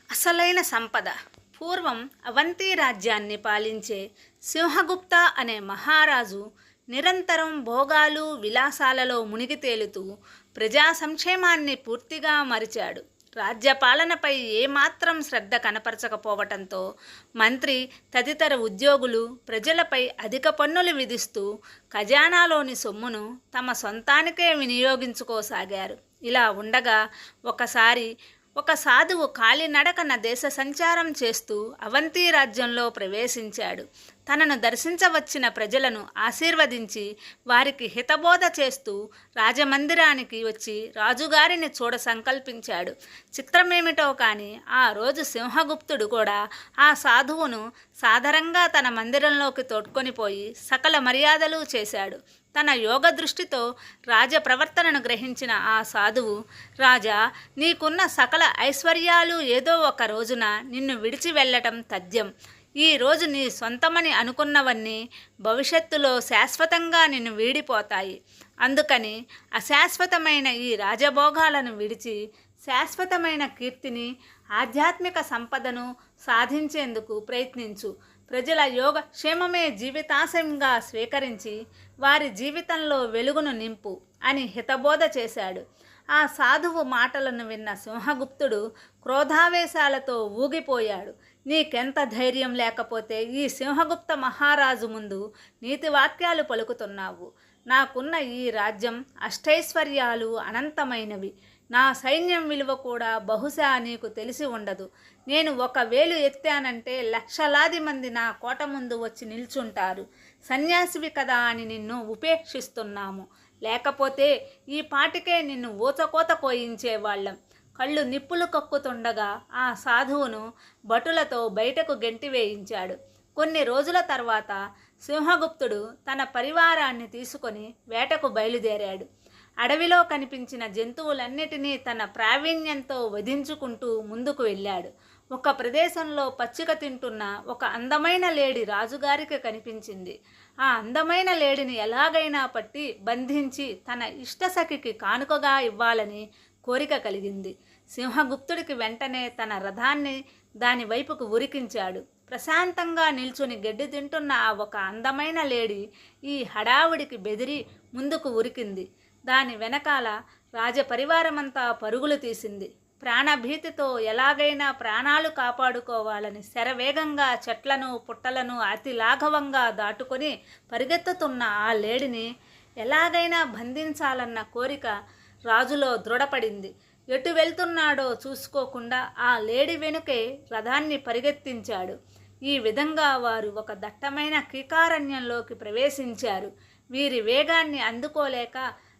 అసలైన సంపద. పూర్వం అవంతి రాజ్యాన్ని పాలించే సింహగుప్త అనే మహారాజు నిరంతరం భోగాలు విలాసాలలో మునిగి తేలుతూ ప్రజా సంక్షేమాన్ని పూర్తిగా మరిచాడు. రాజ్యపాలనపై ఏమాత్రం శ్రద్ధ కనపరచకపోవటంతో మంత్రి తదితర ఉద్యోగులు ప్రజలపై అధిక పన్నులు విధిస్తూ ఖజానాలోని సొమ్మును తమ సొంతానికే వినియోగించుకోసాగారు. ఇలా ఉండగా ఒకసారి ఒక సాధువు కాలినడకన దేశ సంచారం చేస్తూ అవంతి రాజ్యంలో ప్రవేశించాడు. తనను దర్శించవచ్చిన ప్రజలను ఆశీర్వదించి వారికి హితబోధ చేస్తూ రాజమందిరానికి వచ్చి రాజుగారిని చూడ సంకల్పించాడు. చిత్రమేమిటో కానీ ఆ రోజు సింహగుప్తుడు కూడా ఆ సాధువును సాదరంగా తన మందిరంలోకి తోడ్కొనిపోయి సకల మర్యాదలు చేశాడు. తన యోగ దృష్టితో రాజ ప్రవర్తనను గ్రహించిన ఆ సాధువు, రాజా, నీకున్న సకల ఐశ్వర్యాలు ఏదో ఒక రోజున నిన్ను విడిచి వెళ్ళటం తథ్యం. ఈ రోజు నీ సొంతమని అనుకున్నవన్నీ భవిష్యత్తులో శాశ్వతంగా నిన్ను వీడిపోతాయి. అందుకని అశాశ్వతమైన ఈ రాజభోగాలను విడిచి శాశ్వతమైన కీర్తిని, ఆధ్యాత్మిక సంపదను సాధించేందుకు ప్రయత్నించు. ప్రజల యోగక్షేమమే జీవితాశయంగా స్వీకరించి వారి జీవితంలో వెలుగును నింపు అని హితబోధ చేశాడు. ఆ సాధువు మాటలను విన్న సింహగుప్తుడు క్రోధావేశాలతో ఊగిపోయాడు. నీకెంత ధైర్యం లేకపోతే ఈ సింహగుప్త మహారాజు ముందు నీతి వాక్యాలు పలుకుతున్నావు? నాకున్న ఈ రాజ్యం అష్టైశ్వర్యాలు అనంతమైనవి. నా సైన్యం విలువ కూడా బహుశా నీకు తెలిసి ఉండదు. నేను ఒక వేలు ఎత్తానంటే లక్షలాది మంది నా కోట ముందు వచ్చి నిల్చుంటారు. సన్యాసివి కదా అని నిన్ను ఉపేక్షిస్తున్నాము. లేకపోతే ఈ పాటికే నిన్ను ఊచకోత కోయించేవాళ్ళం. కళ్ళు నిప్పులు కక్కుతుండగా ఆ సాధువును భటులతో బయటకు గెంటివేయించాడు. కొన్ని రోజుల తర్వాత సింహగుప్తుడు తన పరివారాన్ని తీసుకొని వేటకు బయలుదేరాడు. అడవిలో కనిపించిన జంతువులన్నిటినీ తన ప్రావీణ్యంతో వధించుకుంటూ ముందుకు వెళ్ళాడు. ఒక ప్రదేశంలో పచ్చిక తింటున్న ఒక అందమైన లేడి రాజుగారికి కనిపించింది. ఆ అందమైన లేడిని ఎలాగైనా పట్టి బంధించి తన ఇష్టసఖికి కానుకగా ఇవ్వాలని కోరిక కలిగింది. సింహగుప్తుడికి వెంటనే తన రథాన్ని దాని వైపుకు ఉరికించాడు. ప్రశాంతంగా నిల్చుని గడ్డి తింటున్న ఆ ఒక అందమైన లేడి ఈ హడావుడికి బెదిరి ముందుకు ఉరికింది. దాని వెనకాల రాజపరివారమంతా పరుగులు తీసింది. ప్రాణభీతితో ఎలాగైనా ప్రాణాలు కాపాడుకోవాలని శరవేగంగా చెట్లను పుట్టలను అతి లాఘవంగా దాటుకొని పరిగెత్తుతున్న ఆ లేడిని ఎలాగైనా బంధించాలన్న కోరిక రాజులో దృఢపడింది. ఎటు వెళ్తున్నాడో చూసుకోకుండా ఆ లేడి వెనుకే రథాన్ని పరిగెత్తించాడు. ఈ విధంగా వారు ఒక దట్టమైన కీకారణ్యంలోకి ప్రవేశించారు. వీరి వేగాన్ని అందుకోలేక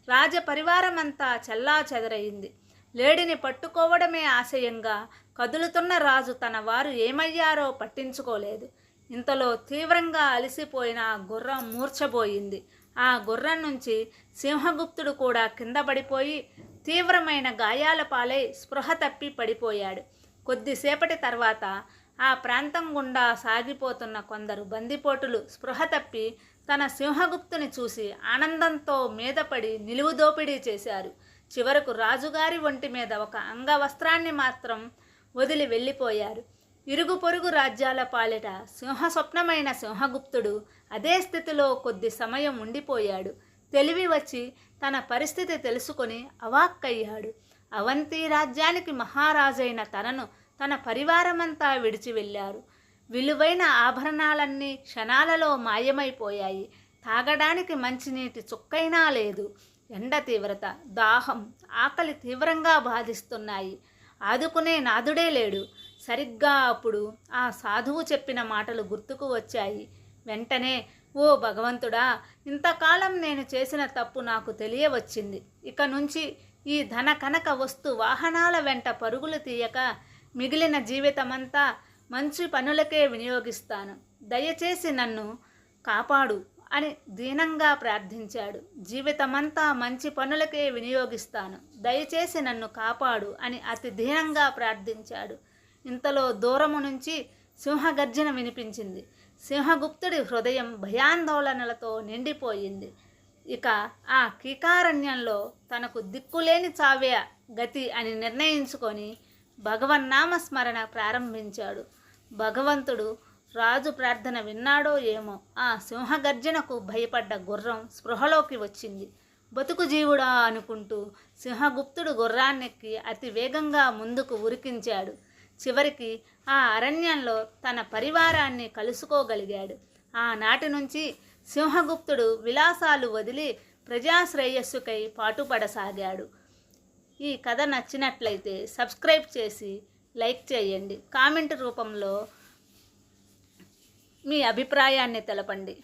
రాజపరివారమంతా చెల్లాచెదరయింది. లేడిని పట్టుకోవడమే ఆశయంగా కదులుతున్న రాజు తన వారు ఏమయ్యారో పట్టించుకోలేదు. ఇంతలో తీవ్రంగా అలసిపోయిన ఆ గుర్రం మూర్ఛబోయింది. ఆ గుర్రం నుంచి సింహగుప్తుడు కూడా కింద పడిపోయి తీవ్రమైన గాయాల పాలై స్పృహ తప్పి పడిపోయాడు. కొద్దిసేపటి తర్వాత ఆ ప్రాంతం గుండా సాగిపోతున్న కొందరు బందిపోటులు స్పృహ తప్పి తన సింహగుప్తుని చూసి ఆనందంతో మీదపడి నిలువుదోపిడీ చేశారు. చివరకు రాజుగారి ఒంటి మీద ఒక అంగవస్త్రాన్ని మాత్రం వదిలి వెళ్ళిపోయారు. ఇరుగు పొరుగు రాజ్యాల పాలిట సింహస్వప్నమైన సింహగుప్తుడు అదే స్థితిలో కొద్ది సమయం ఉండిపోయాడు. తెలివి వచ్చి తన పరిస్థితి తెలుసుకొని అవాక్కయ్యాడు. అవంతి రాజ్యానికి మహారాజైన తనను తన పరివారమంతా విడిచి వెళ్ళారు. విలువైన ఆభరణాలన్నీ క్షణాలలో మాయమైపోయాయి. తాగడానికి మంచినీటి చుక్కైనా లేదు. ఎండ తీవ్రత, దాహం, ఆకలి తీవ్రంగా బాధిస్తున్నాయి. ఆదుకునే నాదుడే లేడు. సరిగ్గా అప్పుడు ఆ సాధువు చెప్పిన మాటలు గుర్తుకు వచ్చాయి. వెంటనే, ఓ భగవంతుడా, ఇంతకాలం నేను చేసిన తప్పు నాకు తెలియవచ్చింది. ఇక నుంచి ఈ ధన కనక వస్తు వాహనాల వెంట పరుగులు తీయక మిగిలిన జీవితమంతా మంచి పనులకే వినియోగిస్తాను. దయచేసి నన్ను కాపాడు అని దీనంగా ప్రార్థించాడు. జీవితమంతా మంచి పనులకే వినియోగిస్తాను, దయచేసి నన్ను కాపాడు అని అతి దీనంగా ప్రార్థించాడు. ఇంతలో దూరము నుంచి సింహగర్జన వినిపించింది. సింహగుప్తుడి హృదయం భయాందోళనలతో నిండిపోయింది. ఇక ఆ కీకారణ్యంలో తనకు దిక్కులేని చావే గతి అని నిర్ణయించుకొని భగవన్నామ స్మరణ ప్రారంభించాడు. భగవంతుడు రాజు ప్రార్థన విన్నాడో ఏమో, ఆ సింహగర్జనకు భయపడ్డ గుర్రం స్పృహలోకి వచ్చింది. బతుకు జీవుడా అనుకుంటూ సింహగుప్తుడు గుర్రాన్నెక్కి అతి వేగంగా ముందుకు ఉరికించాడు. చివరికి ఆ అరణ్యంలో తన పరివారాన్ని కలుసుకోగలిగాడు. ఆనాటి నుంచి సింహగుప్తుడు విలాసాలు వదిలి ప్రజాశ్రేయస్సుకై పాటుపడసాగాడు. ఈ కథ నచ్చినట్లయితే సబ్స్క్రైబ్ చేసి లైక్ చేయండి. కామెంట్ రూపంలో మీ అభిప్రాయాన్ని తెలపండి.